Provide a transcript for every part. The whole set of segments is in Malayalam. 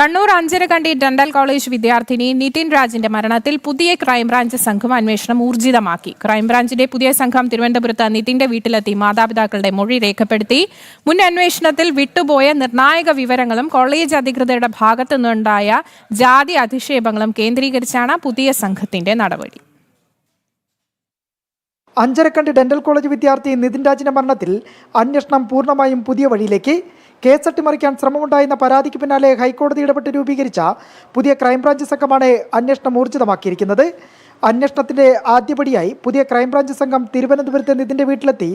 കണ്ണൂർ അഞ്ചരക്കണ്ടി ഡെന്റൽ കോളേജ് വിദ്യാർത്ഥിനി നിതിൻ രാജിന്റെ മരണത്തിൽ പുതിയ ക്രൈംബ്രാഞ്ച് സംഘം അന്വേഷണം ഊർജിതമാക്കി. ക്രൈംബ്രാഞ്ചിന്റെ പുതിയ സംഘം തിരുവനന്തപുരത്ത് നിതിന്റെ വീട്ടിലെത്തി മാതാപിതാക്കളുടെ മൊഴി രേഖപ്പെടുത്തി. മുൻ അന്വേഷണത്തിൽ വിട്ടുപോയ നിർണായക വിവരങ്ങളും കോളേജ് അധികൃതരുടെ ഭാഗത്തു നിന്നുണ്ടായ ജാതി അധിക്ഷേപങ്ങളും കേന്ദ്രീകരിച്ചാണ് പുതിയ സംഘത്തിന്റെ നടപടി. അഞ്ചരക്കണ്ടി ഡെന്റൽ കോളേജ് വിദ്യാർത്ഥി നിതിൻ രാജിന്റെ മരണത്തിൽ അന്വേഷണം പൂർണ്ണമായും പുതിയ വഴിയിലേക്ക്. കേസ് അട്ടിമറിക്കാൻ ശ്രമമുണ്ടായെന്ന പരാതിക്ക് പിന്നാലെ ഹൈക്കോടതി ഇടപെട്ട് രൂപീകരിച്ച പുതിയ ക്രൈംബ്രാഞ്ച് സംഘമാണ് അന്വേഷണം ഊർജിതമാക്കിയിരിക്കുന്നത്. അന്വേഷണത്തിന്റെ ആദ്യപടിയായി പുതിയ ക്രൈംബ്രാഞ്ച് സംഘം തിരുവനന്തപുരത്ത് നിതിന്റെ വീട്ടിലെത്തി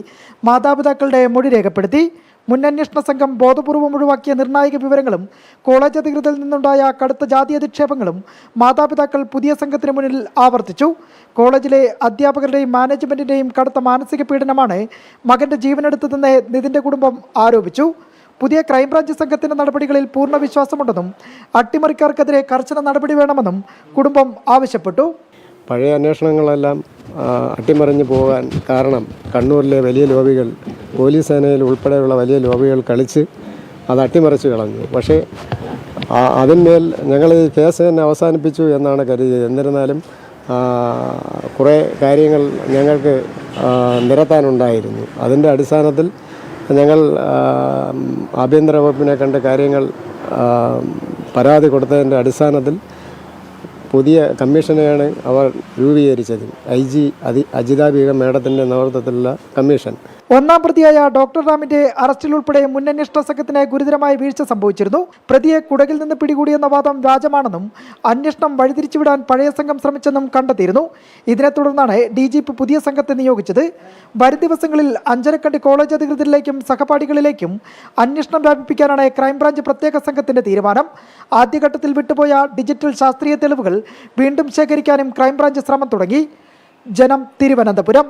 മാതാപിതാക്കളുടെ മൊഴി രേഖപ്പെടുത്തി. മുൻ അന്വേഷണ സംഘം ബോധപൂർവം ഒഴിവാക്കിയ നിർണായക വിവരങ്ങളും കോളേജ് അധികൃതരിൽ നിന്നുണ്ടായ കടുത്ത ജാതി അധിക്ഷേപങ്ങളും മാതാപിതാക്കൾ പുതിയ സംഘത്തിന് മുന്നിൽ ആവർത്തിച്ചു. കോളേജിലെ അധ്യാപകരുടെയും മാനേജ്മെന്റിന്റെയും കടുത്ത മാനസിക പീഡനമാണ് മകന്റെ ജീവനെടുത്തതെന്ന് നിതിന്റെ കുടുംബം ആരോപിച്ചു. പുതിയ ക്രൈംബ്രാഞ്ച് സംഘത്തിന്റെ നടപടികളിൽ പൂർണ്ണ വിശ്വാസമുണ്ടെന്നും അട്ടിമറിക്കാർക്കെതിരെ കർശന നടപടി വേണമെന്നും കുടുംബം ആവശ്യപ്പെട്ടു. പഴയ അന്വേഷണങ്ങളെല്ലാം അട്ടിമറിഞ്ഞു പോകാൻ കാരണം കണ്ണൂരിലെ വലിയ ലോബികൾ, പോലീസ് സേനയിൽ ഉൾപ്പെടെയുള്ള വലിയ ലോബികൾ കളിച്ച് അത് അട്ടിമറിച്ച് കളഞ്ഞു. പക്ഷേ അതിന്മേൽ ഞങ്ങൾ ഈ കേസ് തന്നെ അവസാനിപ്പിച്ചു എന്നാണ് കരുതിയത്. എന്നിരുന്നാലും കുറേ കാര്യങ്ങൾ ഞങ്ങൾക്ക് നിരത്താനുണ്ടായിരുന്നു. അതിൻ്റെ അടിസ്ഥാനത്തിൽ ഞങ്ങൾ ആഭ്യന്തര വകുപ്പിനെ കണ്ട കാര്യങ്ങൾ പരാതി കൊടുത്തതിൻ്റെ അടിസ്ഥാനത്തിൽ പുതിയ കമ്മീഷനെയാണ് അവർ രൂപീകരിച്ചത്. IG അജിത ബീഗം മേഡത്തിൻ്റെ നേതൃത്വത്തിലുള്ള കമ്മീഷൻ. ഒന്നാം പ്രതിയായ ഡോക്ടർ റാമിന്റെ അറസ്റ്റിൽ ഉൾപ്പെടെ മുൻ അന്വേഷണ സംഘത്തിന് ഗുരുതരമായ വീഴ്ച സംഭവിച്ചിരുന്നു. പ്രതിയെ കുടകിൽ നിന്ന് പിടികൂടിയെന്ന വാദം വ്യാജമാണെന്നും അന്വേഷണം വഴിതിരിച്ചുവിടാൻ പഴയ സംഘം ശ്രമിച്ചെന്നും കണ്ടെത്തിയിരുന്നു. ഇതിനെ തുടർന്നാണ് DGP പുതിയ സംഘത്തെ നിയോഗിച്ചത്. വരും ദിവസങ്ങളിൽ അഞ്ചരക്കണ്ടി കോളേജ് അധികൃതരിലേക്കും സഹപാഠികളിലേക്കും അന്വേഷണം വ്യാപിപ്പിക്കാനാണ് ക്രൈംബ്രാഞ്ച് പ്രത്യേക സംഘത്തിന്റെ തീരുമാനം. ആദ്യഘട്ടത്തിൽ വിട്ടുപോയ ഡിജിറ്റൽ ശാസ്ത്രീയ തെളിവുകൾ വീണ്ടും ശേഖരിക്കാനും ക്രൈംബ്രാഞ്ച് ശ്രമം തുടങ്ങി. ജനം, തിരുവനന്തപുരം.